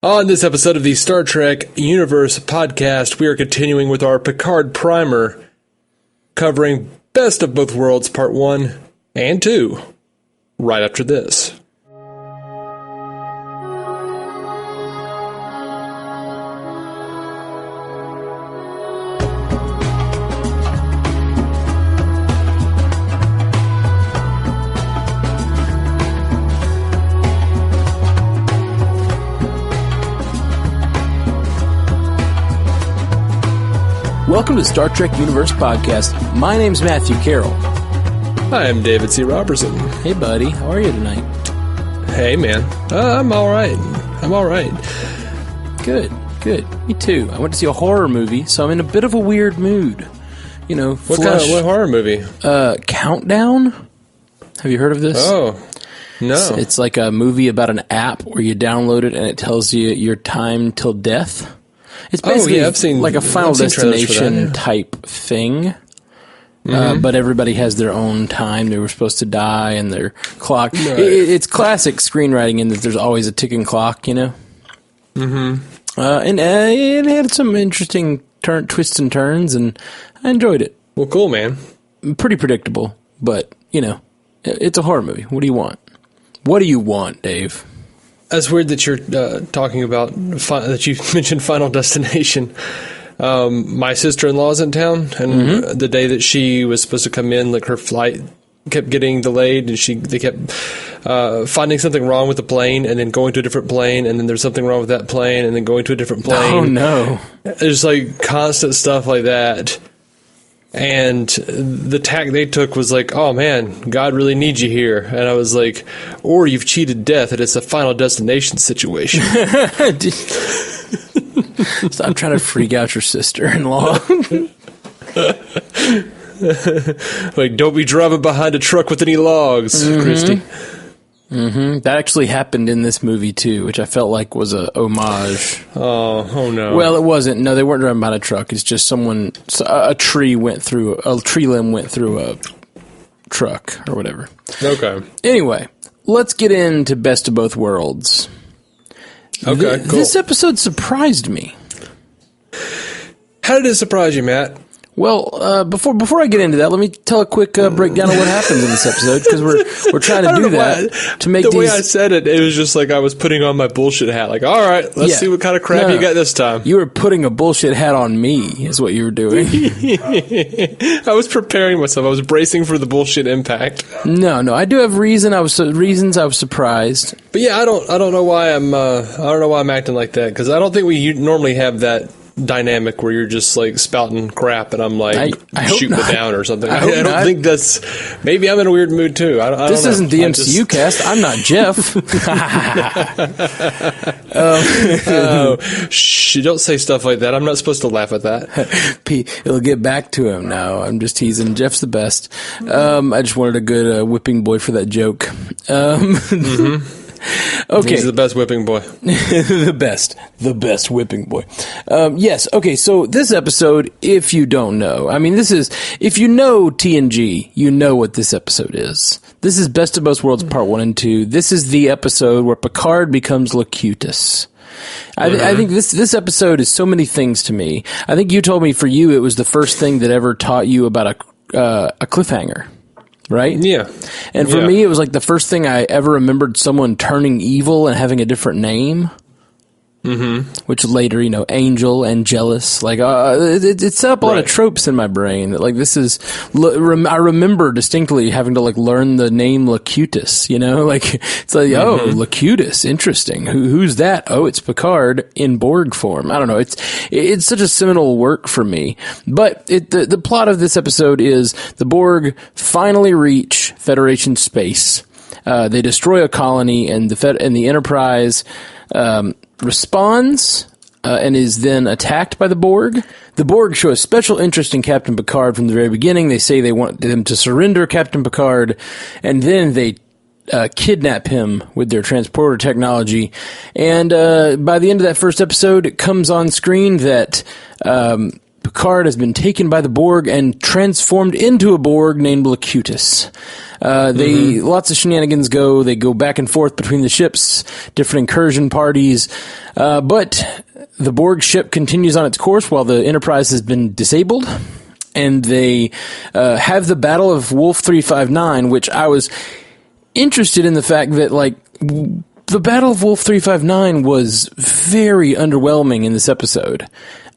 On this episode of the Star Trek Universe podcast, we are continuing with our Picard Primer, covering Best of Both Worlds Part 1 and 2, right after this. Welcome to Star Trek Universe Podcast. My name's Matthew Carroll. I am David C. Robertson. Hey, buddy. How are you tonight? Hey, man. I'm all right. Good. Me too. I went to see a horror movie, so I'm in a bit of a weird mood. You know, what horror movie? Countdown? Have you heard of this? Oh, no. It's like a movie about an app where you download it and it tells you your time till death. It's basically like a Final Destination type thing, but everybody has their own time. They were supposed to die and their clock. Right. It's classic screenwriting in that there's always a ticking clock, you know? Mm-hmm. And it had some interesting twists and turns, and I enjoyed it. Well, cool, man. Pretty predictable, but, you know, it's a horror movie. What do you want? What do you want, Dave? That's weird that you're talking about that you mentioned Final Destination. My sister-in-law's in town, and the day that she was supposed to come in, like her flight kept getting delayed, and they kept finding something wrong with the plane, and then going to a different plane, and then there's something wrong with that plane, and then going to a different plane. Oh no! There's like constant stuff like that. And the tack they took was like, oh man, God really needs you here. And I was like, or you've cheated death and it's a Final Destination situation. Stop trying to freak out your sister-in-law. Like, don't be driving behind a truck with any logs, Christy. Mm-hmm. That actually happened in this movie too, which I felt like was a homage. Oh no! Well, it wasn't. No, they weren't driving behind a truck. It's just a tree limb went through a truck or whatever. Okay. Anyway, let's get into Best of Both Worlds. Okay, cool. This episode surprised me. How did it surprise you, Matt? Well, before I get into that, let me tell a quick breakdown of what happens in this episode, because we're trying to do that to make the way I said it, it was just like I was putting on my bullshit hat. Like, all right, let's see what kind of crap you got this time. You were putting a bullshit hat on me, is what you were doing. I was preparing myself. I was bracing for the bullshit impact. No, I do have reasons I was surprised. But yeah, I don't know why I'm acting like that, because I don't think we normally have that dynamic where you're just like spouting crap and I'm like shooting it down or something. I don't think that's. Maybe I'm in a weird mood too. I this don't isn't the MCU cast. I'm not Jeff. Shh! Don't say stuff like that. I'm not supposed to laugh at that. It'll get back to him now. I'm just teasing. Jeff's the best. I just wanted a good whipping boy for that joke. Okay. He's the best whipping boy. the best whipping boy. Yes. Okay. So this episode, if you don't know, if you know TNG, you know what this episode is. This is Best of Both Worlds Part 1 and 2. This is the episode where Picard becomes Locutus. I think this episode is so many things to me. I think you told me for you it was the first thing that ever taught you about a cliffhanger. Right? Yeah. And for me, it was like the first thing I ever remembered someone turning evil and having a different name. Mm-hmm. Which later, Angel, Angelus, like, it set up a lot of tropes in my brain that, like, this is, I remember distinctly having to, like, learn the name Locutus, like, it's like, oh, Locutus, interesting. Who's that? Oh, it's Picard in Borg form. I don't know. It's such a seminal work for me. But the plot of this episode is the Borg finally reach Federation space. They destroy a colony and the Enterprise, responds and is then attacked by the Borg. The Borg show a special interest in Captain Picard from the very beginning. They say they want them to surrender Captain Picard, and then they kidnap him with their transporter technology. And by the end of that first episode, it comes on screen that Picard has been taken by the Borg and transformed into a Borg named Locutus. They lots of shenanigans go. They go back and forth between the ships, different incursion parties, but the Borg ship continues on its course while the Enterprise has been disabled. And they have the Battle of Wolf 359, which I was interested in the fact that, like, the Battle of Wolf 359 was very underwhelming in this episode.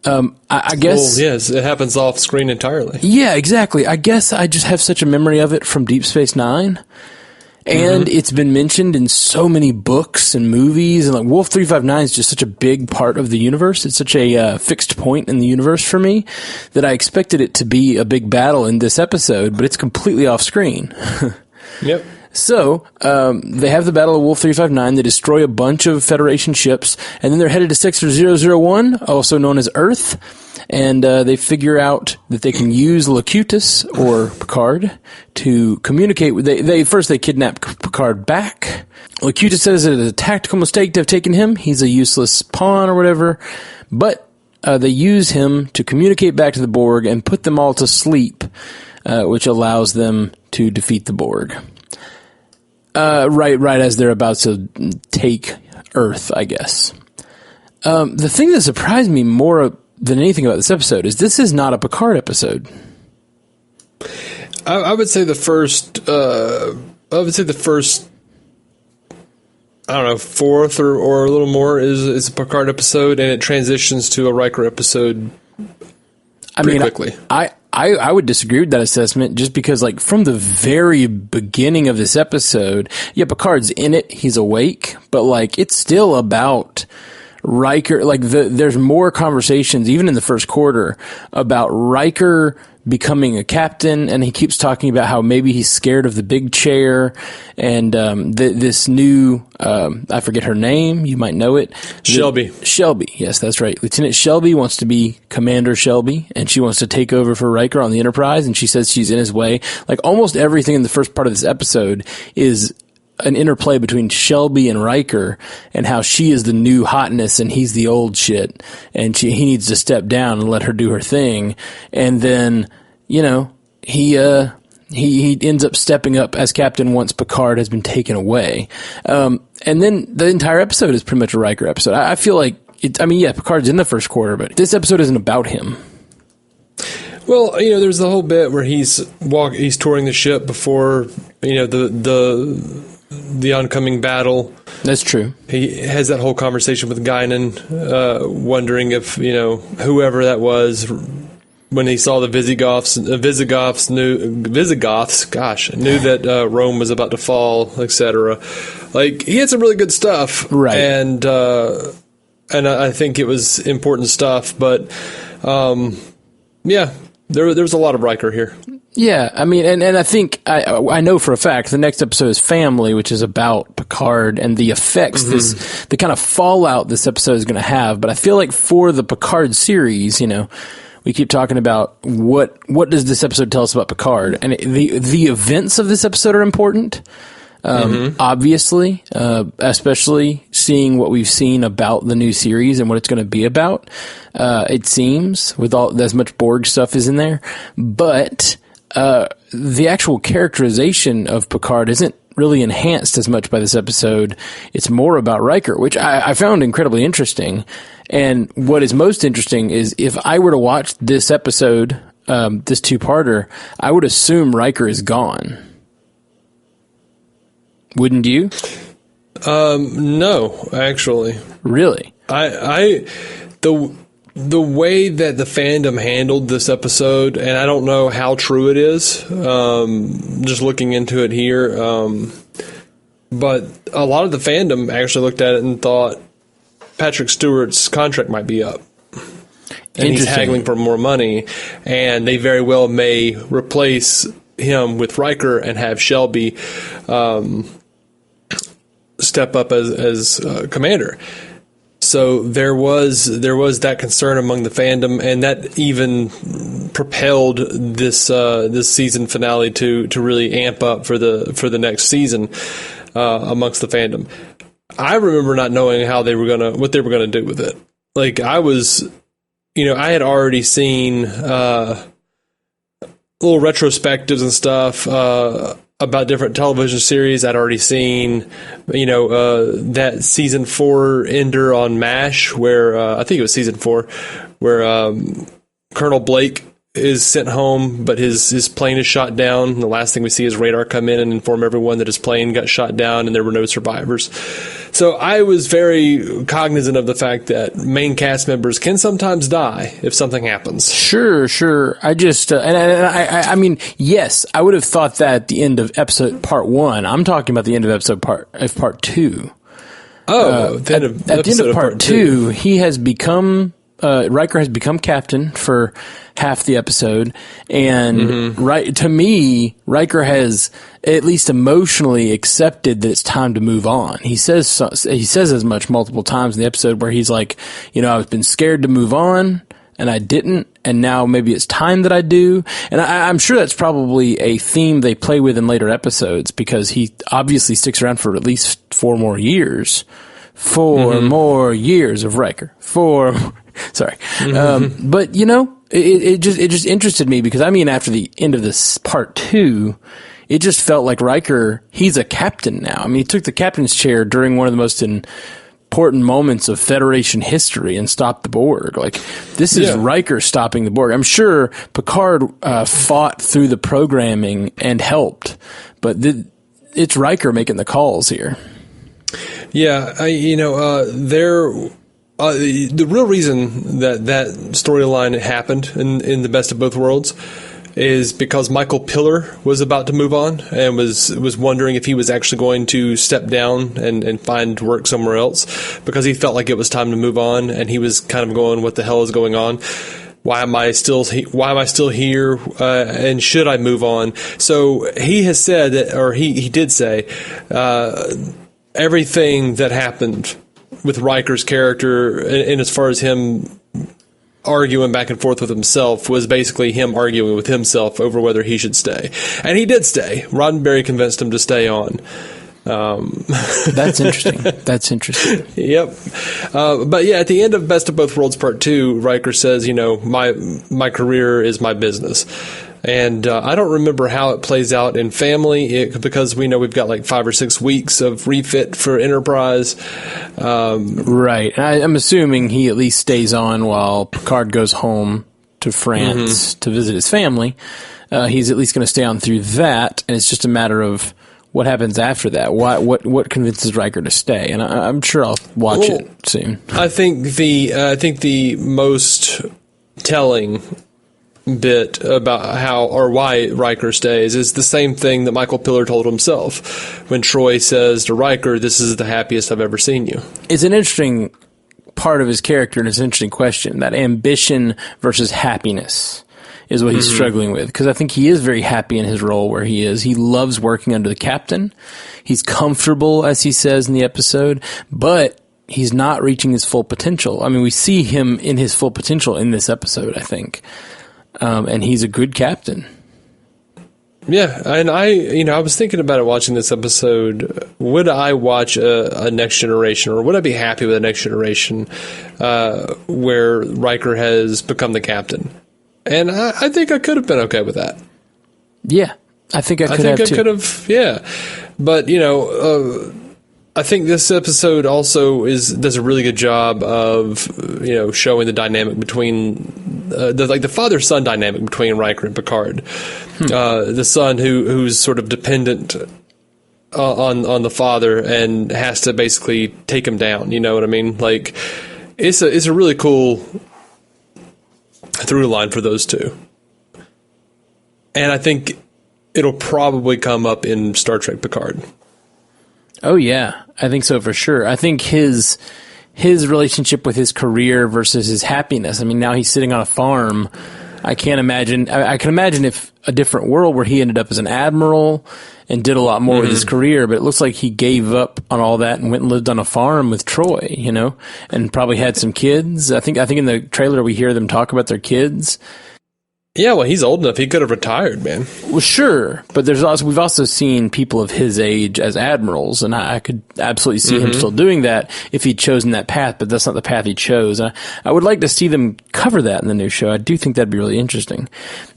I guess... Well, yes, it happens off screen entirely. Yeah, exactly. I guess I just have such a memory of it from Deep Space Nine. And it's been mentioned in so many books and movies, and like Wolf 359 is just such a big part of the universe. It's such a fixed point in the universe for me that I expected it to be a big battle in this episode, but it's completely off screen. Yep. So, they have the Battle of Wolf 359, they destroy a bunch of Federation ships, and then they're headed to Sector 001, also known as Earth, and they figure out that they can use Locutus, or Picard, to communicate with... First they kidnap Picard back. Locutus says it is a tactical mistake to have taken him. He's a useless pawn or whatever, but they use him to communicate back to the Borg and put them all to sleep, which allows them to defeat the Borg. Right as they're about to take Earth, I guess. The thing that surprised me more than anything about this episode is this is not a Picard episode. I would say the first, I don't know, fourth or a little more is a Picard episode, and it transitions to a Riker episode pretty quickly. I would disagree with that assessment just because, like, from the very beginning of this episode, yeah, Picard's in it, he's awake, but, like, it's still about Riker. Like, there's more conversations, even in the first quarter, about Riker becoming a captain, and he keeps talking about how maybe he's scared of the big chair, and this new, I forget her name, you might know it. Shelby, yes, that's right. Lieutenant Shelby wants to be Commander Shelby, and she wants to take over for Riker on the Enterprise, and she says she's in his way. Like, almost everything in the first part of this episode is an interplay between Shelby and Riker, and how she is the new hotness and he's the old shit, and he needs to step down and let her do her thing. And then, you know, he ends up stepping up as captain once Picard has been taken away. And then the entire episode is pretty much a Riker episode. I feel like Picard's in the first quarter, but this episode isn't about him. Well, you know, there's the whole bit where he's touring the ship before, you know, the oncoming battle. That's true. He has that whole conversation with Guinan, wondering if, you know, whoever that was, when he saw the Visigoths knew that Rome was about to fall, etc. Like, he had some really good stuff, right? And I think it was important stuff, but yeah, there was a lot of Riker here. Yeah, I mean, and I think, I know for a fact, the next episode is Family, which is about Picard and the effects, the kind of fallout this episode is going to have. But I feel like for the Picard series, you know, we keep talking about what does this episode tell us about Picard? And the events of this episode are important. Obviously, especially seeing what we've seen about the new series and what it's going to be about. It seems, with as much Borg stuff is in there, but the actual characterization of Picard isn't really enhanced as much by this episode. It's more about Riker, which I found incredibly interesting. And what is most interesting is if I were to watch this episode, this two-parter, I would assume Riker is gone. Wouldn't you? No, actually. Really? The way that the fandom handled this episode, and I don't know how true it is, just looking into it here, but a lot of the fandom actually looked at it and thought Patrick Stewart's contract might be up. And he's haggling for more money, and they very well may replace him with Riker and have Shelby step up as commander. So there was that concern among the fandom, and that even propelled this season finale to really amp up for the next season amongst the fandom. I remember not knowing what they were gonna do with it. Like, I was, you know, I had already seen little retrospectives and stuff about different television series. I'd already seen, that season 4 ender on MASH, where I think it was season 4, where Colonel Blake is sent home, but his plane is shot down. And the last thing we see is radar come in and inform everyone that his plane got shot down and there were no survivors. So I was very cognizant of the fact that main cast members can sometimes die if something happens. Sure. I just, I mean, yes, I would have thought that at the end of episode part 1. I'm talking about the end of episode part 2. Oh, at the end of part 2, he has become, Riker has become captain for half the episode, and to me, Riker has at least emotionally accepted that it's time to move on. He says as much multiple times in the episode where he's like, I've been scared to move on, and I didn't, and now maybe it's time that I do. And I'm sure that's probably a theme they play with in later episodes, because he obviously sticks around for at least 4 more years. 4 more years of Riker. Sorry. But it just interested me, because after the end of this part 2, it just felt like Riker, he's a captain now. He took the captain's chair during one of the most important moments of Federation history and stopped the Borg. Like, this is Riker stopping the Borg. I'm sure Picard fought through the programming and helped, but it's Riker making the calls here. Yeah, the real reason that storyline happened in the Best of Both Worlds is because Michael Piller was about to move on and was wondering if he was actually going to step down and find work somewhere else, because he felt like it was time to move on, and he was kind of going, what the hell is going on? Why am I still here? And should I move on? So he has said that, or he did say, everything that happened with Riker's character, and as far as him arguing back and forth with himself, was basically him arguing with himself over whether he should stay. And he did stay. Roddenberry convinced him to stay on. That's interesting. Yep. But yeah, at the end of Best of Both Worlds Part 2, Riker says, my career is my business. And I don't remember how it plays out in Family, because we know we've got like 5 or 6 weeks of refit for Enterprise. Right. I'm assuming he at least stays on while Picard goes home to France to visit his family. He's at least going to stay on through that, and it's just a matter of what happens after that. What convinces Riker to stay? And I'm sure I'll watch it soon. I think the most telling bit about how or why Riker stays is the same thing that Michael Piller told himself when Troy says to Riker, "This is the happiest I've ever seen you." It's an interesting part of his character, and it's an interesting question, that ambition versus happiness is what he's struggling with, because I think he is very happy in his role where he is. He loves working under the captain. He's comfortable, as he says in the episode, but he's not reaching his full potential. We see him in his full potential in this episode, I think. And he's a good captain. Yeah, and I was thinking about it watching this episode. Would I watch a Next Generation, or would I be happy with a Next Generation where Riker has become the captain? And I think I could have been okay with that. Yeah, I think I could have. Yeah. But, I think this episode also does a really good job of, showing the dynamic between the father-son dynamic between Riker and Picard. The son who's sort of dependent on the father and has to basically take him down. You know what I mean? Like, it's a really cool through line for those two. And I think it'll probably come up in Star Trek Picard. Oh yeah, I think so for sure. I think his relationship with his career versus his happiness. Now he's sitting on a farm. I can't imagine. I can imagine if a different world where he ended up as an admiral and did a lot more with his career, but it looks like he gave up on all that and went and lived on a farm with Troy, and probably had some kids. I think in the trailer we hear them talk about their kids. Yeah, well, he's old enough. He could have retired, man. Well, sure, but we've also seen people of his age as admirals, and I could absolutely see him still doing that if he'd chosen that path, but that's not the path he chose. I would like to see them cover that in the new show. I do think that'd be really interesting.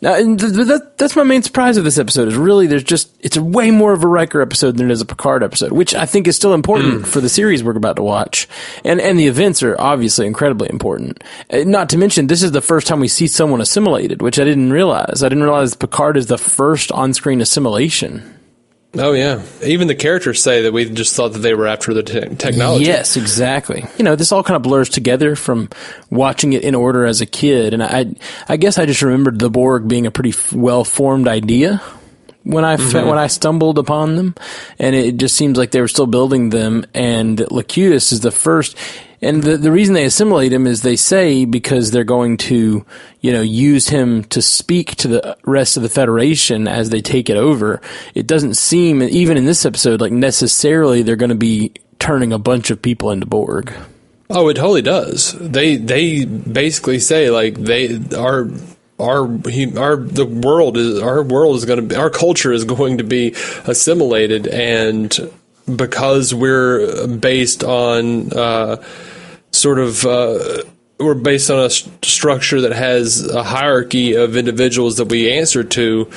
And that's my main surprise of this episode is really it's way more of a Riker episode than it is a Picard episode, which I think is still important for the series we're about to watch. And the events are obviously incredibly important. Not to mention, this is the first time we see someone assimilated, which I didn't realize. I didn't realize Picard is the first on-screen assimilation. Oh, yeah. Even the characters say that we just thought that they were after the technology. Yes, exactly. This all kind of blurs together from watching it in order as a kid. And I guess I just remembered the Borg being a pretty well-formed idea when I stumbled upon them. And it just seems like they were still building them. And Locutus is the first. And the reason they assimilate him is they say because they're going to, use him to speak to the rest of the Federation as they take it over. It doesn't seem, even in this episode, like necessarily they're going to be turning a bunch of people into Borg. Oh, it totally does. They basically say like our culture is going to be assimilated, and because we're based on we're based on a structure that has a hierarchy of individuals that we answer to,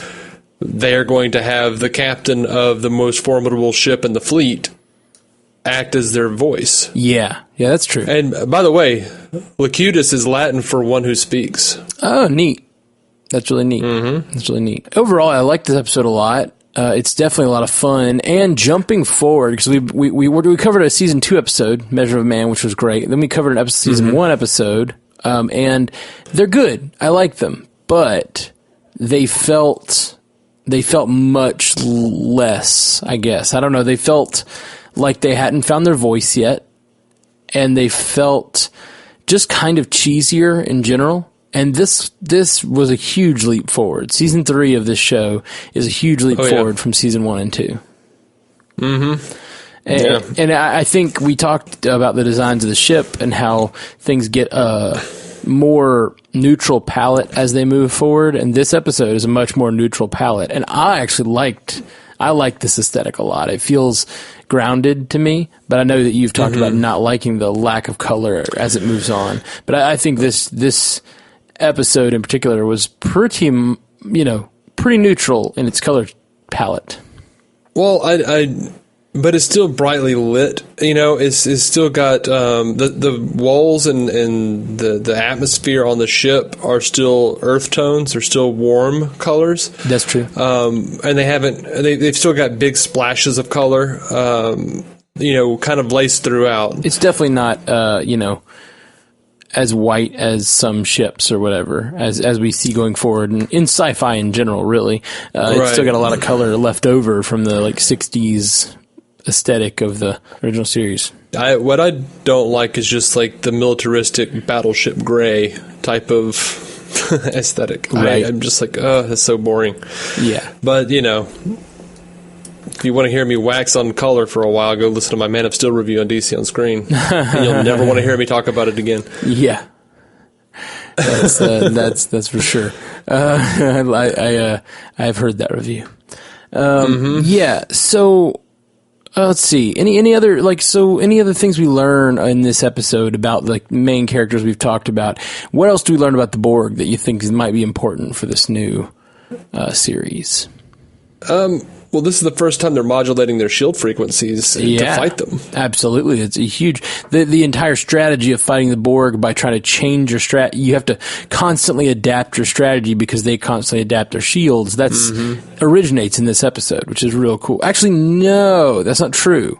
they're going to have the captain of the most formidable ship in the fleet act as their voice. Yeah, that's true. And by the way, Locutus is Latin for one who speaks. Oh, neat. That's really neat. That's really neat. Overall, I like this episode a lot. It's definitely a lot of fun. And jumping forward, because we covered a season 2 episode, Measure of Man, which was great. Then we covered an season 1 episode, and they're good. I like them, but they felt much less, I guess. I don't know. They felt like they hadn't found their voice yet, and they felt just kind of cheesier in general. And this was a huge leap forward. Season 3 of this show is a huge leap forward from season 1 and 2. And I think we talked about the designs of the ship and how things get a more neutral palette as they move forward. And this episode is a much more neutral palette. And I actually liked this aesthetic a lot. It feels grounded to me, but I know that you've talked about not liking the lack of color as it moves on. But I think this episode in particular was pretty neutral in its color palette. Well, but it's still brightly lit. It's still got the walls and the atmosphere on the ship are still earth tones. They're still warm colors. That's true. And they've still got big splashes of color. Kind of laced throughout. It's definitely not as white as some ships or whatever, as we see going forward in sci-fi in general, really. It's still got a lot of color left over from the 60s aesthetic of the original series. What I don't like is just the militaristic battleship gray type of aesthetic. Right. I'm just that's so boring. Yeah. But, if you want to hear me wax on color for a while, go listen to my Man of Steel review on DC on Screen. And you'll never want to hear me talk about it again. Yeah. That's for sure. I've heard that review. Yeah. So let's see. Any other things we learn in this episode about the main characters we've talked about? What else do we learn about the Borg that you think might be important for this new series? Well, this is the first time they're modulating their shield frequencies to fight them. Absolutely. It's a huge... The entire strategy of fighting the Borg by trying to change your you have to constantly adapt your strategy because they constantly adapt their shields. That's originates in this episode, which is real cool. Actually, no, that's not true.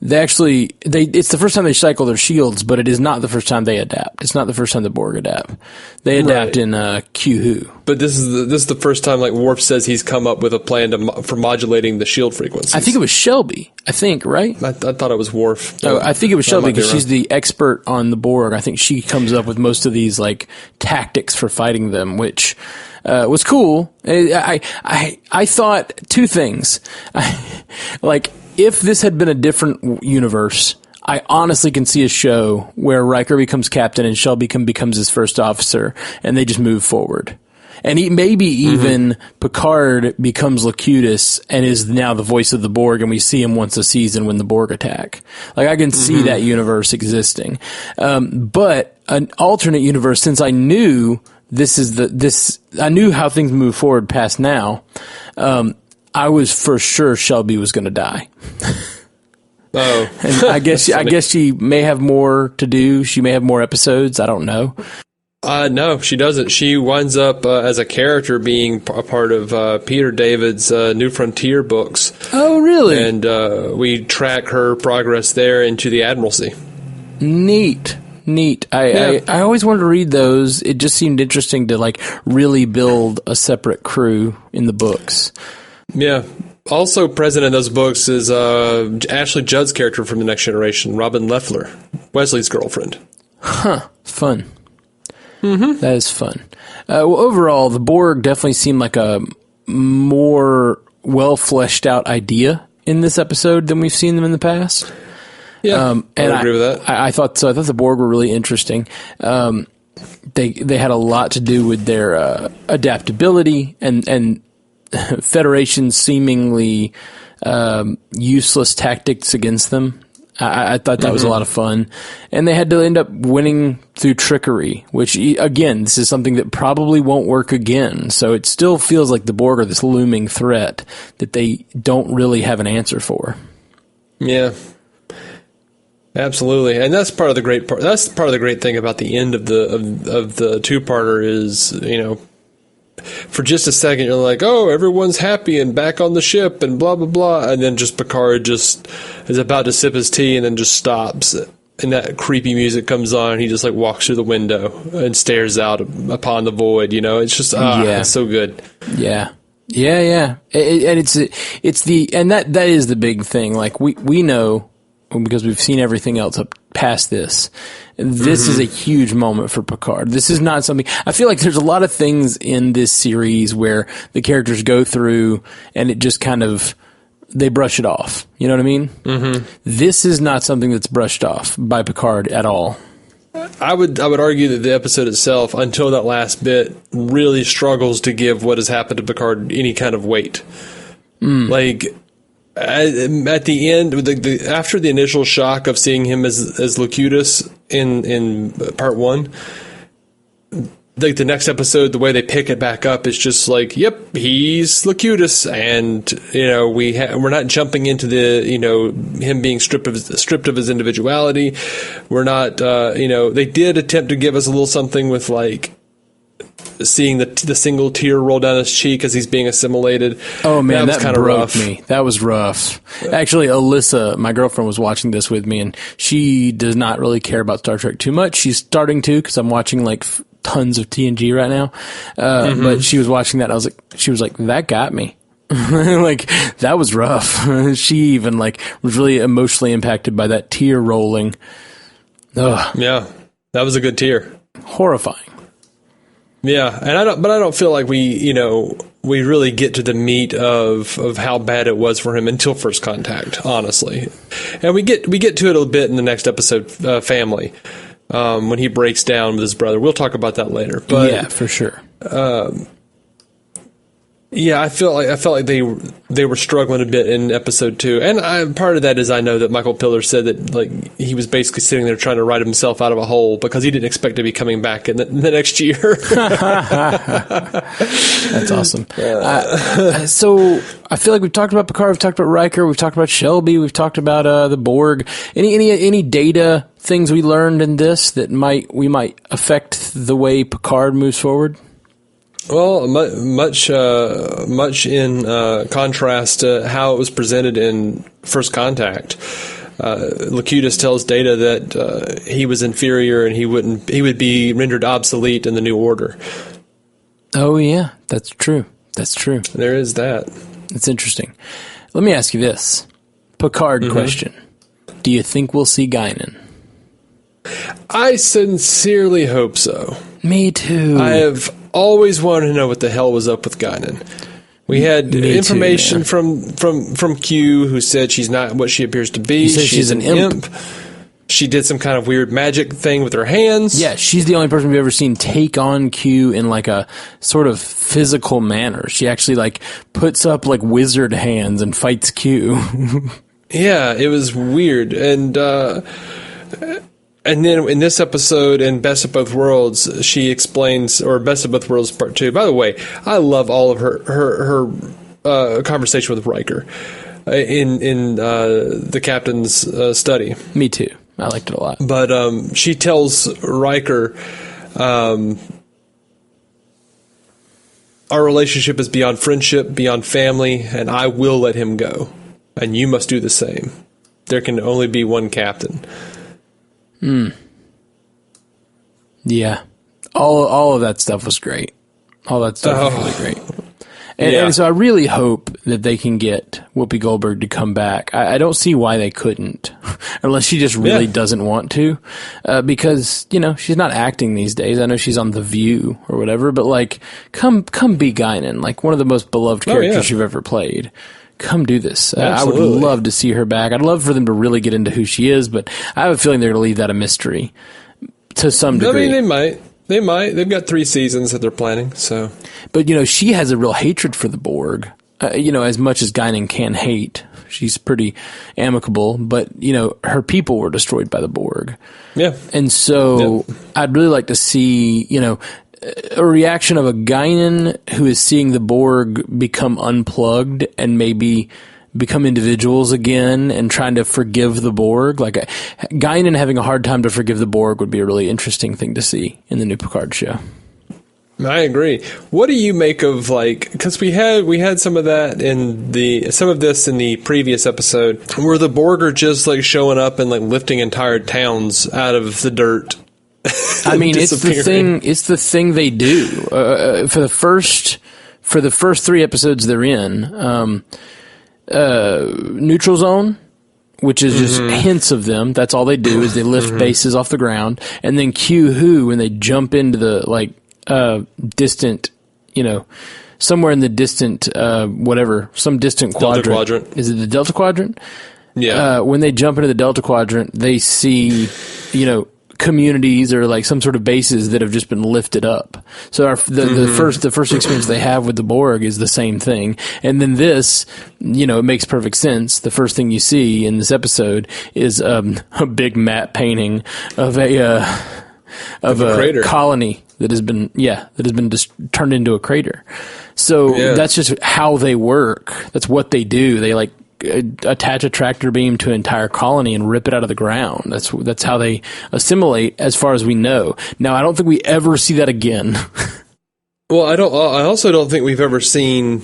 It's the first time they cycle their shields, but it is not the first time they adapt. It's not the first time the Borg adapt. They adapt in Q-Who. But this is the first time, Worf says he's come up with a plan for modulating the shield frequencies. I think it was Shelby. Right? I thought it was Worf. Oh, I think it was Shelby because she's the expert on the Borg. I think she comes up with most of these tactics for fighting them, which was cool. I thought two things. If this had been a different universe, I honestly can see a show where Riker becomes captain and Shelby becomes his first officer, and they just move forward. And maybe even Picard becomes Locutus and is now the voice of the Borg, and we see him once a season when the Borg attack. Like, I can see that universe existing. But an alternate universe, since I knew I knew how things move forward past now, I was for sure Shelby was going to die. Oh, and I guess she may have more to do. She may have more episodes. I don't know. No, she doesn't. She winds up as a character being a part of Peter David's New Frontier books. Oh, really? And we track her progress there into the Admiralty. Neat. I always wanted to read those. It just seemed interesting to like really build a separate crew in the books. Yeah. Also present in those books is Ashley Judd's character from The Next Generation, Robin Leffler, Wesley's girlfriend. Huh. Fun. That is fun. Well, overall, the Borg definitely seemed like a more well fleshed out idea in this episode than we've seen them in the past. Yeah, and I agree with that. I thought so. I thought the Borg were really interesting. They had a lot to do with their adaptability and Federation's seemingly useless tactics against them. I thought that was a lot of fun. And they had to end up winning through trickery, which, again, this is something that probably won't work again. So it still feels like the Borg are this looming threat that they don't really have an answer for. Yeah. Absolutely. And that's part of the great part. That's part of the great thing about the end of the two-parter is, you know, for just a second, you're like, oh, everyone's happy and back on the ship and blah, blah, blah. And then just Picard just is about to sip his tea and then just stops. And that creepy music comes on and he just like walks through the window and stares out upon the void. You know, it's just, it's so good. Yeah. And that is the big thing. Like we know, because we've seen everything else up past this. This is a huge moment for Picard. This is not something... I feel like there's a lot of things in this series where the characters go through and it just kind of... They brush it off. You know what I mean? Mm-hmm. This is not something that's brushed off by Picard at all. I would argue that the episode itself, until that last bit, really struggles to give what has happened to Picard any kind of weight. Like... At the end, after the initial shock of seeing him as Locutus in part one, like the next episode, the way they pick it back up is just like, yep, he's Locutus, and you know we're not jumping into the him being stripped of his individuality. We're not they did attempt to give us a little something with like seeing the single tear roll down his cheek as he's being assimilated. Oh man, that kind of broke rough. me. That was rough. Actually, Alyssa, my girlfriend, was watching this with me, and she does not really care about Star Trek too much. She's starting to, because I'm watching like tons of TNG right now. But she was watching that. She was like, that got me. Like, that was rough. She even like was really emotionally impacted by that tear rolling. Ugh. Yeah, that was a good tear. Horrifying. Yeah, and I don't feel like we really get to the meat of how bad it was for him until First Contact, honestly. And we get to it a bit in the next episode, Family, when he breaks down with his brother. We'll talk about that later. But yeah, for sure. Yeah, I felt like they were struggling a bit in episode 2, and part of that is I know that Michael Piller said that like he was basically sitting there trying to write himself out of a hole because he didn't expect to be coming back in the next year. That's awesome. So I feel like we've talked about Picard, we've talked about Riker, we've talked about Shelby, we've talked about the Borg. Any data things we learned in this that we might affect the way Picard moves forward? Well, much in contrast to how it was presented in First Contact. Locutus tells Data that he was inferior and he would be rendered obsolete in the New Order. Oh yeah, that's true. That's true. There is that. It's interesting. Let me ask you this Picard question: do you think we'll see Guinan? I sincerely hope so. Me too. I have always wanted to know what the hell was up with Guinan. We had information from Q, who said she's not what she appears to be. He says she's an imp. she did some kind of weird magic thing with her hands. Yeah, she's the only person we've ever seen take on Q in like a sort of physical manner. She actually like puts up like wizard hands and fights Q. Yeah, it was weird. And then in this episode, in Best of Both Worlds, she explains, or Best of Both Worlds Part 2. By the way, I love all of her conversation with Riker in the captain's study. Me too. I liked it a lot. But she tells Riker, our relationship is beyond friendship, beyond family, and I will let him go. And you must do the same. There can only be one captain. Yeah. All of that stuff was great. All that stuff was really great. And so I really hope that they can get Whoopi Goldberg to come back. I don't see why they couldn't, unless she just really doesn't want to, because, you know, she's not acting these days. I know she's on The View or whatever, but like, come be Guinan, like one of the most beloved characters you've ever played. Come do this. I would love to see her back. I'd love for them to really get into who she is, but I have a feeling they're going to leave that a mystery to some degree. I mean, they might. They might. They've got 3 seasons that they're planning, so. But, you know, she has a real hatred for the Borg. You know, as much as Guinan can hate, she's pretty amicable, but, you know, her people were destroyed by the Borg. Yeah. And so I'd really like to see, you know, a reaction of a Guinan who is seeing the Borg become unplugged and maybe become individuals again and trying to forgive the Borg. Like Guinan having a hard time to forgive the Borg would be a really interesting thing to see in the new Picard show. I agree. What do you make of, like, because we had some of that some of this in the previous episode where the Borg are just like showing up and like lifting entire towns out of the dirt. I mean, it's the thing they do. For the first 3 episodes they're in, Neutral Zone, which is just hints of them. That's all they do is they lift bases off the ground. And then Q-Who, when they jump into the, like, distant, you know, somewhere in the distant, some distant quadrant. Delta Quadrant. Is it the Delta Quadrant? Yeah. When they jump into the Delta Quadrant, they see, you know, communities or like some sort of bases that have just been lifted up. So the first experience they have with the Borg is the same thing. And then this, you know, it makes perfect sense. The first thing you see in this episode is a big matte painting of a crater. Colony that has been just turned into a crater. So that's just how they work. That's what they do. They like attach a tractor beam to an entire colony and rip it out of the ground. That's how they assimilate, as far as we know. Now, I don't think we ever see that again. Well, I also don't think we've ever seen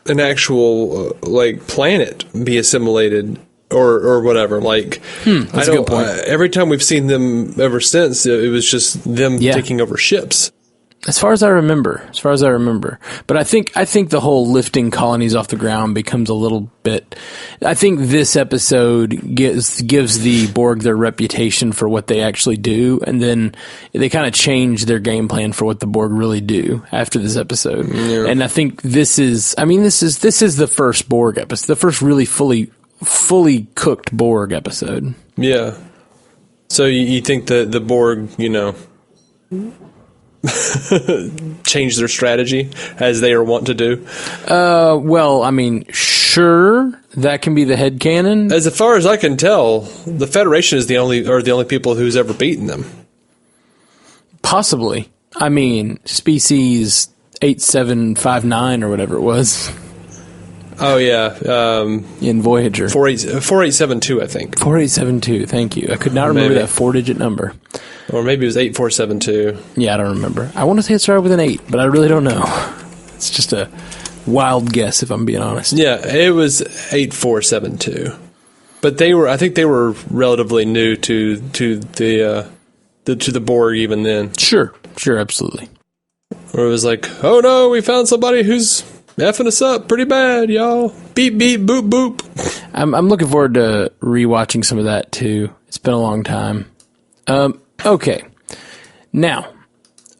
an actual like planet be assimilated or whatever. Like, that's a good point. Every time we've seen them ever since, it was just them taking over ships. As far as I remember. But I think the whole lifting colonies off the ground becomes a little bit. I think this episode gives the Borg their reputation for what they actually do, and then they kind of change their game plan for what the Borg really do after this episode. Yeah. And I think this is the first Borg episode, the first really fully cooked Borg episode. Yeah. So you think the Borg, you know, change their strategy as they are wont to do? Well, I mean, sure, that can be the headcanon. As far as I can tell, the Federation is the only people who's ever beaten them. Possibly. I mean, species 8759 or whatever it was. Oh, yeah. In Voyager. 4872, I think. 4872, thank you. I could not remember that 4-digit number. Or maybe it was 8472. Yeah, I don't remember. I want to say it started with an 8, but I really don't know. It's just a wild guess, if I'm being honest. Yeah, it was 8472. But I think they were relatively new to the Borg even then. Sure, absolutely. Or it was like, oh no, we found somebody who's effing us up pretty bad, y'all. Beep, beep, boop, boop. I'm looking forward to rewatching some of that too. It's been a long time. Okay. Now,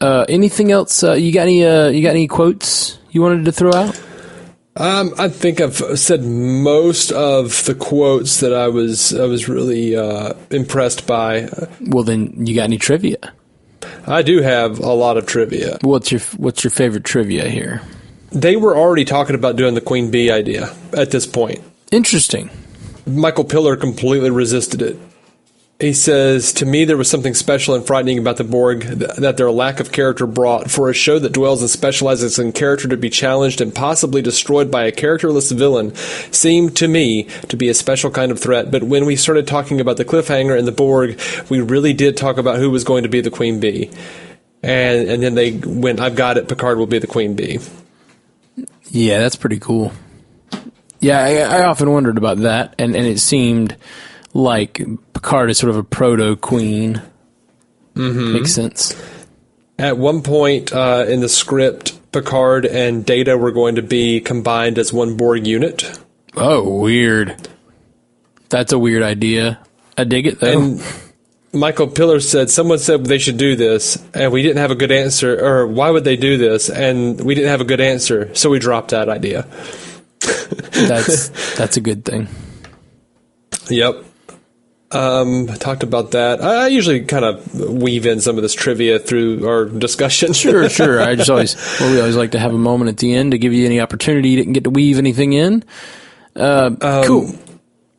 anything else? You got any quotes you wanted to throw out? I think I've said most of the quotes that I was really impressed by. Well, then you got any trivia? I do have a lot of trivia. What's your favorite trivia here? They were already talking about doing the Queen Bee idea at this point. Interesting. Michael Piller completely resisted it. He says, "To me, there was something special and frightening about the Borg that their lack of character brought. For a show that dwells and specializes in character to be challenged and possibly destroyed by a characterless villain seemed to me to be a special kind of threat. But when we started talking about the cliffhanger and the Borg, we really did talk about who was going to be the Queen Bee." And then they went, "I've got it, Picard will be the Queen Bee." Yeah, that's pretty cool. Yeah, I often wondered about that, and it seemed like Picard is sort of a proto-queen. Mm-hmm. Makes sense. At one point in the script, Picard and Data were going to be combined as one Borg unit. Oh, weird. That's a weird idea. I dig it, though. And Michael Piller said, "Someone said they should do this, and we didn't have a good answer, or why would they do this? And we didn't have a good answer, so we dropped that idea." That's a good thing. Yep. I talked about that. I usually kind of weave in some of this trivia through our discussion. Sure. We always like to have a moment at the end to give you any opportunity. You didn't get to weave anything in. Cool.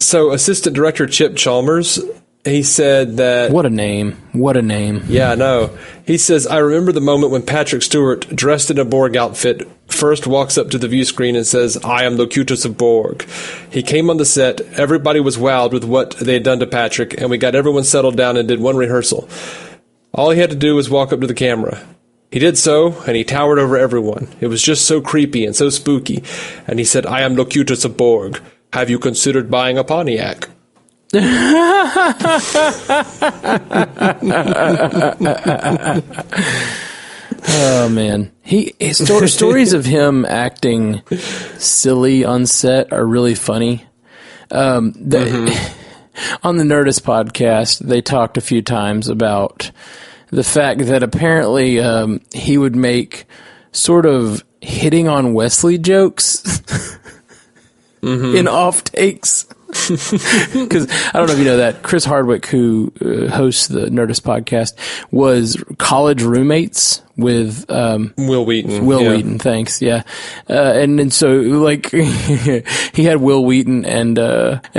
So, Assistant Director Chip Chalmers, he said that... What a name. Yeah, I know. He says, "I remember the moment when Patrick Stewart, dressed in a Borg outfit, first walks up to the view screen and says, 'I am Locutus of Borg.' He came on the set, everybody was wowed with what they had done to Patrick, and we got everyone settled down and did one rehearsal. All he had to do was walk up to the camera. He did so, and he towered over everyone. It was just so creepy and so spooky. And he said, 'I am Locutus of Borg. Have you considered buying a Pontiac?'" Oh man, stories of him acting silly on set are really funny. On the Nerdist podcast, they talked a few times about the fact that apparently he would make sort of hitting on Wesley jokes in off takes. Because I don't know if you know that Chris Hardwick, who hosts the Nerdist podcast, was college roommates with Will Wheaton. Wheaton, thanks. Yeah, and so like he had Will Wheaton and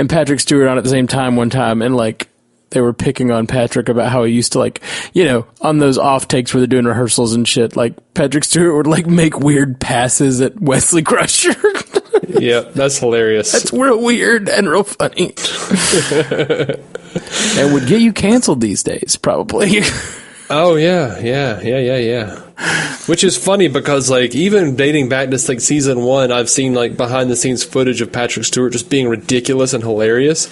Patrick Stewart on at the same time one time, and like they were picking on Patrick about how he used to, like, you know, on those off takes where they're doing rehearsals and shit, like Patrick Stewart would like make weird passes at Wesley Crusher. Yeah, that's hilarious. That's real weird and real funny. And would get you canceled these days, probably. Oh, yeah. Which is funny because, like, even dating back to, like, season 1, I've seen, like, behind-the-scenes footage of Patrick Stewart just being ridiculous and hilarious.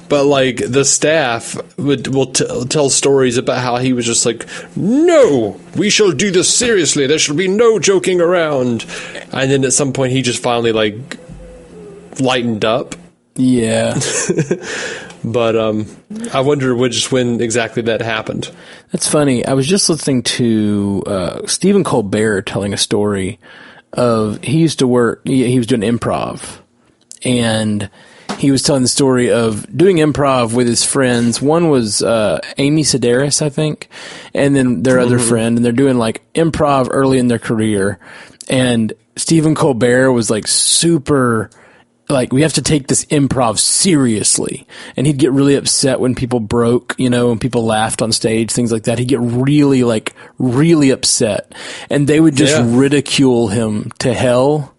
But, like, the staff will tell stories about how he was just like, "No, we shall do this seriously. There shall be no joking around." And then at some point he just finally, like, lightened up. Yeah. But I wonder when exactly that happened. That's funny. I was just listening to Stephen Colbert telling a story of, he used to work, he was doing improv, and he was telling the story of doing improv with his friends. One was Amy Sedaris, I think, and then their other friend, and they're doing like improv early in their career. And Stephen Colbert was like super... like, we have to take this improv seriously. And he'd get really upset when people broke, you know, when people laughed on stage, things like that. He'd get really, like, really upset. And they would just ridicule him to hell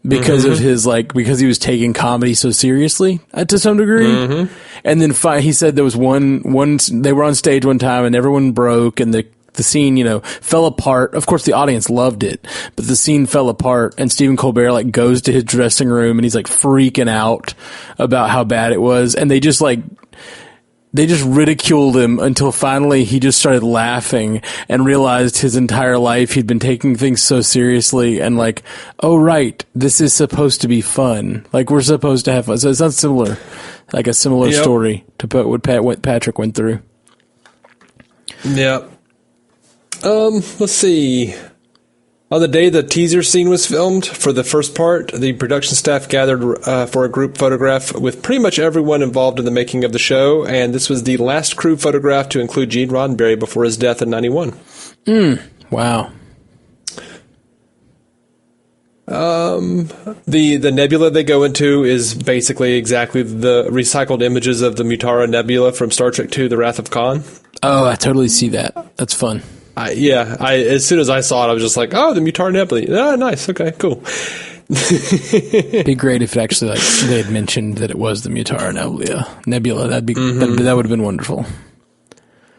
because of his, like, because he was taking comedy so seriously, to some degree. And then he said there was one, they were on stage one time and everyone broke, and the scene, you know, fell apart. Of course, the audience loved it, but the scene fell apart, and Stephen Colbert, like, goes to his dressing room, and he's, like, freaking out about how bad it was, and they just ridiculed him until finally he just started laughing and realized his entire life he'd been taking things so seriously, and like, oh, right, this is supposed to be fun. Like, we're supposed to have fun. So it sounds similar, like a similar story to what Patrick went through. Yeah. Let's see. On the day the teaser scene was filmed for the first part, the production staff gathered for a group photograph with pretty much everyone involved in the making of the show, and this was the last crew photograph to include Gene Roddenberry before his death in 91. Wow. The nebula they go into is basically exactly the recycled images of the Mutara Nebula from Star Trek II, The Wrath of Khan. Oh, I totally see that. That's fun. As soon as I saw it, I was just like, oh, the Mutara Nebula. Oh, nice. Okay, cool. It'd be great if it actually they had mentioned that it was the Mutara Nebula. That'd be that would have been wonderful.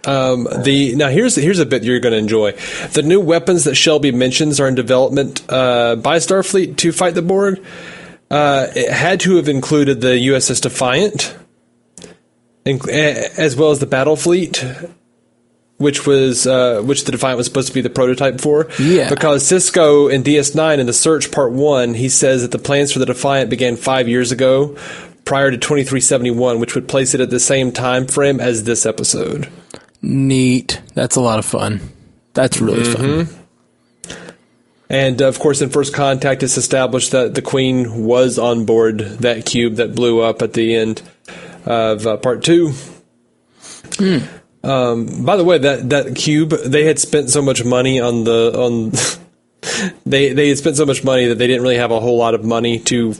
Now here's a bit you're going to enjoy. The new weapons that Shelby mentions are in development by Starfleet to fight the Borg. It had to have included the USS Defiant, as well as the Battle Fleet, which the Defiant was supposed to be the prototype for. Yeah. Because Sisko in DS9 in the Search Part 1, he says that the plans for the Defiant began 5 years ago, prior to 2371, which would place it at the same time frame as this episode. Neat. That's a lot of fun. That's really fun. And, of course, in First Contact, it's established that the Queen was on board that cube that blew up at the end of Part 2. By the way, that cube, they had spent so much money they had spent so much money that they didn't really have a whole lot of money to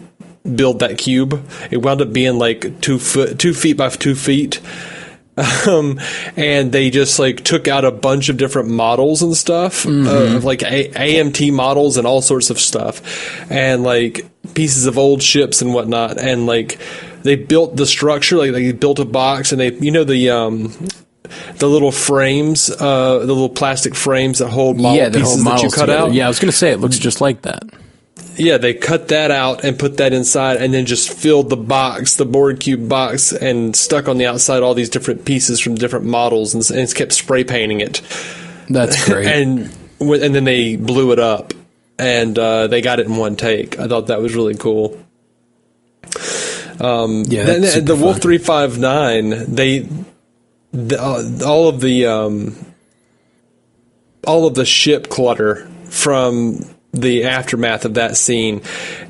build that cube. It wound up being like 2 feet by 2 feet. And they just like took out a bunch of different models and stuff, of like AMT models and all sorts of stuff, and like pieces of old ships and whatnot. And like they built the structure, like they built a box, and they, the little frames, the little plastic frames that hold model pieces that you cut out. Yeah, I was going to say it looks just like that. Yeah, they cut that out and put that inside, and then just filled the box, the Borg cube box, and stuck on the outside all these different pieces from different models, and kept spray painting it. That's great. and then they blew it up, and they got it in one take. I thought that was really cool. The Wolf 359, all of the ship clutter from the aftermath of that scene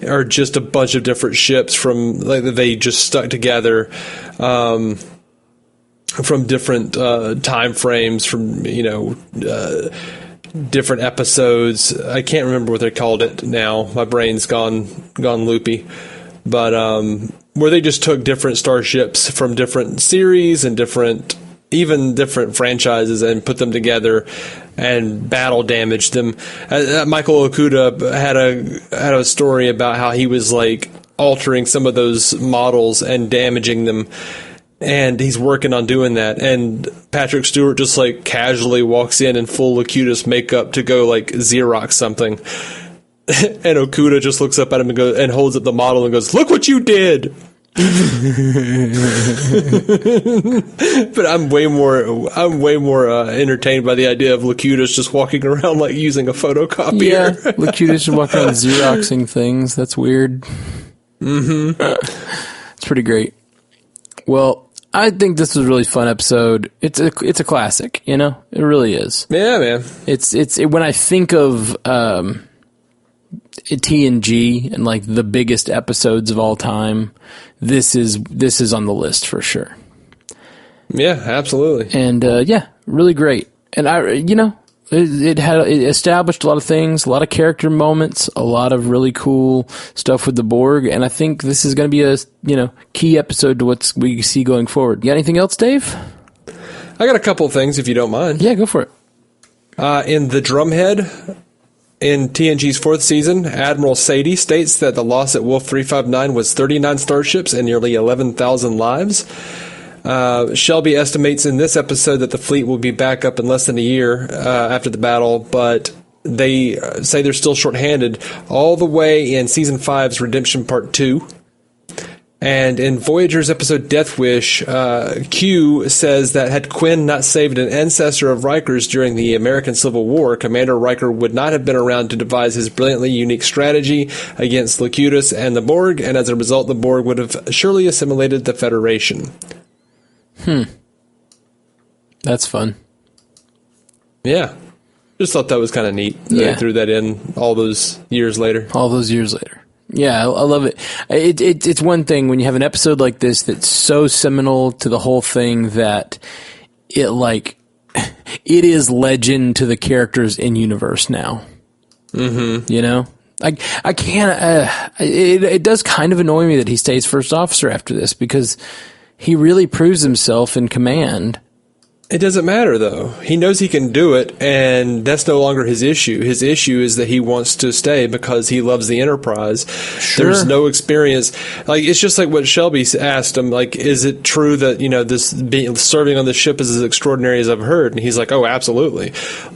are just a bunch of different ships from they just stuck together from different time frames, from different episodes. I can't remember what they called it now. My brain's gone loopy. But where they just took different starships from different series and different franchises and put them together and battle damaged them. Michael Okuda had a story about how he was like altering some of those models and damaging them, and he's working on doing that. And Patrick Stewart just like casually walks in full Locutus makeup to go like Xerox something. And Okuda just looks up at him and holds up the model and goes, "Look what you did." But I'm way more entertained by the idea of Locutus just walking around like using a photocopier. Yeah, Locutus just walking around Xeroxing things. That's weird. It's pretty great. Well, I think this was a really fun episode. It's a classic, it really is. Yeah, man. It's when I think of TNG and like the biggest episodes of all time, this is on the list for sure. Yeah, absolutely. And really great. And it established a lot of things, a lot of character moments, a lot of really cool stuff with the Borg, and I think this is going to be a key episode to what we see going forward. You got anything else, Dave? I got a couple of things, if you don't mind. Yeah, go for it. In the Drumhead, in TNG's 4th season, Admiral Sadie states that the loss at Wolf 359 was 39 starships and nearly 11,000 lives. Shelby estimates in this episode that the fleet will be back up in less than a year after the battle, but they say they're still shorthanded all the way in Season 5's Redemption Part 2. And in Voyager's episode Death Wish, Q says that had Quinn not saved an ancestor of Riker's during the American Civil War, Commander Riker would not have been around to devise his brilliantly unique strategy against Locutus and the Borg, and as a result, the Borg would have surely assimilated the Federation. That's fun. Yeah. Just thought that was kind of neat. They threw that in all those years later. Yeah, I love it. It's one thing when you have an episode like this that's so seminal to the whole thing that it is legend to the characters in universe now. Mm-hmm. You know? I can't, it does kind of annoy me that he stays first officer after this because he really proves himself in command. It doesn't matter, though. He knows he can do it, and that's no longer his issue. His issue is that he wants to stay because he loves the Enterprise. Sure. There's no experience. It's just like what Shelby asked him, is it true that, this serving on the ship is as extraordinary as I've heard? And he's like, oh, absolutely.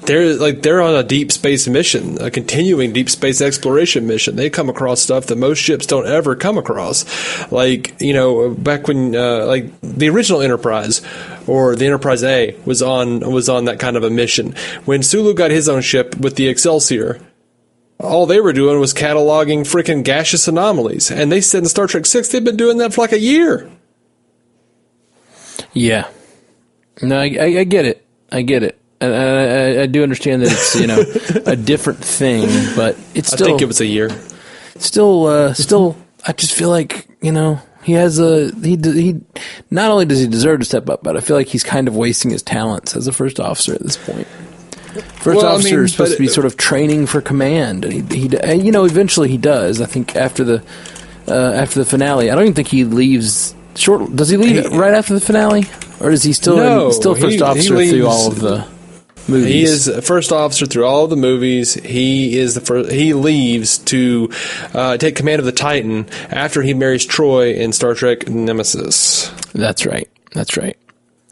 They're on a deep space mission, a continuing deep space exploration mission. They come across stuff that most ships don't ever come across. Back when, the original Enterprise, or the Enterprise A, was on that kind of a mission. When Sulu got his own ship with the Excelsior, all they were doing was cataloging freaking gaseous anomalies. And they said in Star Trek 6 they've been doing that for a year. Yeah. No, I get it. And I do understand that it's, a different thing, but it's still... I think it was a year. Still, I just feel like, he has he not only does he deserve to step up, but I feel like he's kind of wasting his talents as a first officer at this point. First officer is supposed to be sort of training for command, and he eventually he does. I think after the finale, I don't even think he leaves short. Does he leave right after the finale, or is he still first officer through all of the movies? He is first officer through all of the movies. He is the first. He leaves to take command of the Titan after he marries Troy in Star Trek Nemesis. That's right.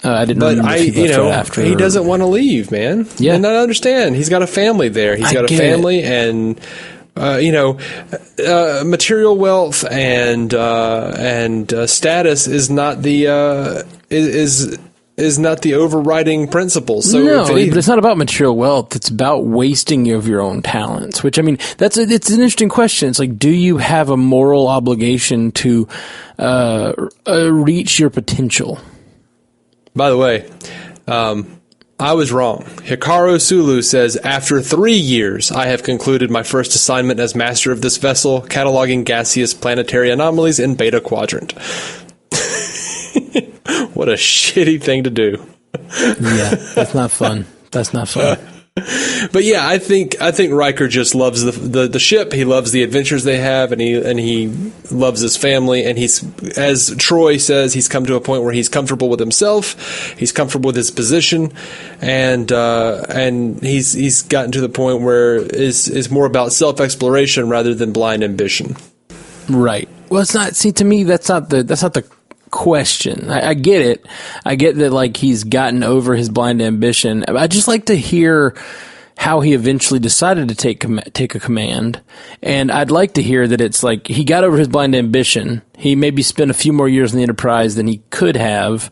I didn't. But after he doesn't want to leave, man. Yeah, and I understand. He's got a family there. He's got a family, and material wealth and status is not the is not the overriding principle. So but it's not about material wealth. It's about wasting of your own talents, which, it's an interesting question. It's do you have a moral obligation to reach your potential? By the way, I was wrong. Hikaru Sulu says, after 3 years, I have concluded my first assignment as master of this vessel, cataloging gaseous planetary anomalies in Beta Quadrant. What a shitty thing to do. Yeah, that's not fun. But yeah, I think Riker just loves the ship. He loves the adventures they have, and he loves his family. And he's, as Troy says, he's come to a point where he's comfortable with himself. He's comfortable with his position, and he's gotten to the point where it's more about self-exploration rather than blind ambition. Right. Well, it's not. See, to me, that's not the question. I get it. I get that he's gotten over his blind ambition. I just like to hear how he eventually decided to take a command, and I'd like to hear that it's he got over his blind ambition. He maybe spent a few more years in the Enterprise than he could have.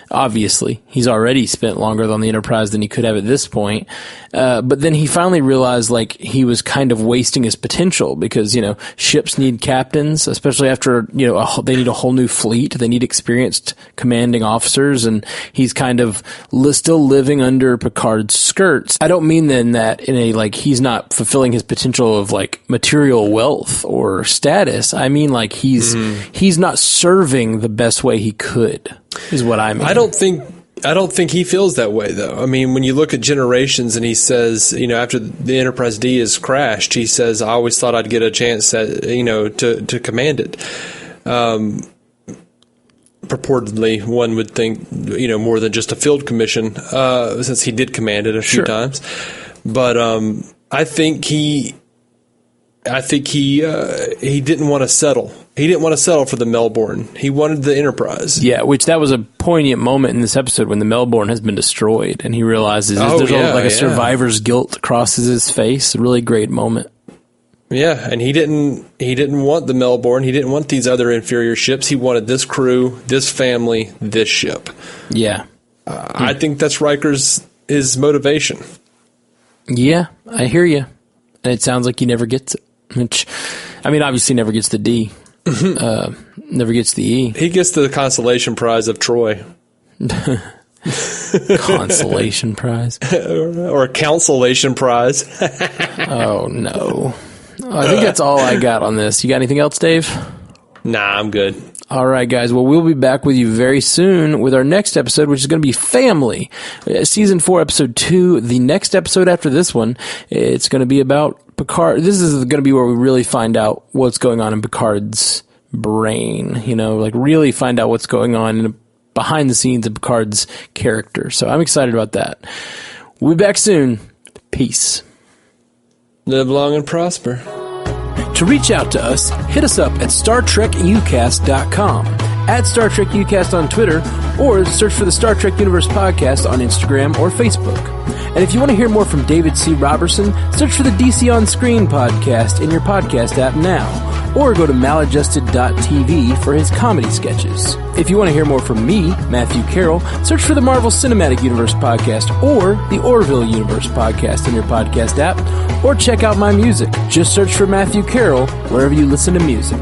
Obviously, he's already spent longer on the Enterprise than he could have at this point. But then he finally realized he was kind of wasting his potential because, ships need captains, especially after, they need a whole new fleet. They need experienced commanding officers, and he's kind of still living under Picard's skirts. I don't mean then that in a, he's not fulfilling his potential of material wealth or status. I mean he's not serving the best way he could, is what I mean. I don't think he feels that way, though. When you look at Generations, and he says, after the Enterprise D is crashed, he says, I always thought I'd get a chance to command it. Purportedly, one would think, more than just a field commission, since he did command it a few times. But I think he didn't want to settle. He didn't want to settle for the Melbourne. He wanted the Enterprise. Yeah, which that was a poignant moment in this episode when the Melbourne has been destroyed, and he realizes a survivor's guilt crosses his face. A really great moment. Yeah, and he didn't want the Melbourne. He didn't want these other inferior ships. He wanted this crew, this family, this ship. Yeah. I think that's his motivation. Yeah, I hear you. And it sounds like he never gets it. Which, obviously never gets the D. Never gets the E. He gets the consolation prize of Troy. Consolation prize. Or a consolation prize. Oh, no. I think that's all I got on this. You got anything else, Dave? Nah, I'm good. All right, guys. Well, we'll be back with you very soon with our next episode, which is going to be Family. Season 4, Episode 2. The next episode after this one, it's going to be about Picard. This is going to be where we really find out what's going on in Picard's brain. You know, like really find out what's going on behind the scenes of Picard's character. So I'm excited about that. We'll be back soon. Peace. Live long and prosper. To reach out to us, hit us up at StarTrekUcast.com, at Star Trek Ucast on Twitter, or search for the Star Trek Universe Podcast on Instagram or Facebook. And if you want to hear more from David C. Robertson, search for the DC On Screen podcast in your podcast app now, or go to maladjusted.tv for his comedy sketches. If you want to hear more from me, Matthew Carroll, search for the Marvel Cinematic Universe podcast or the Orville Universe podcast in your podcast app, or check out my music. Just search for Matthew Carroll wherever you listen to music.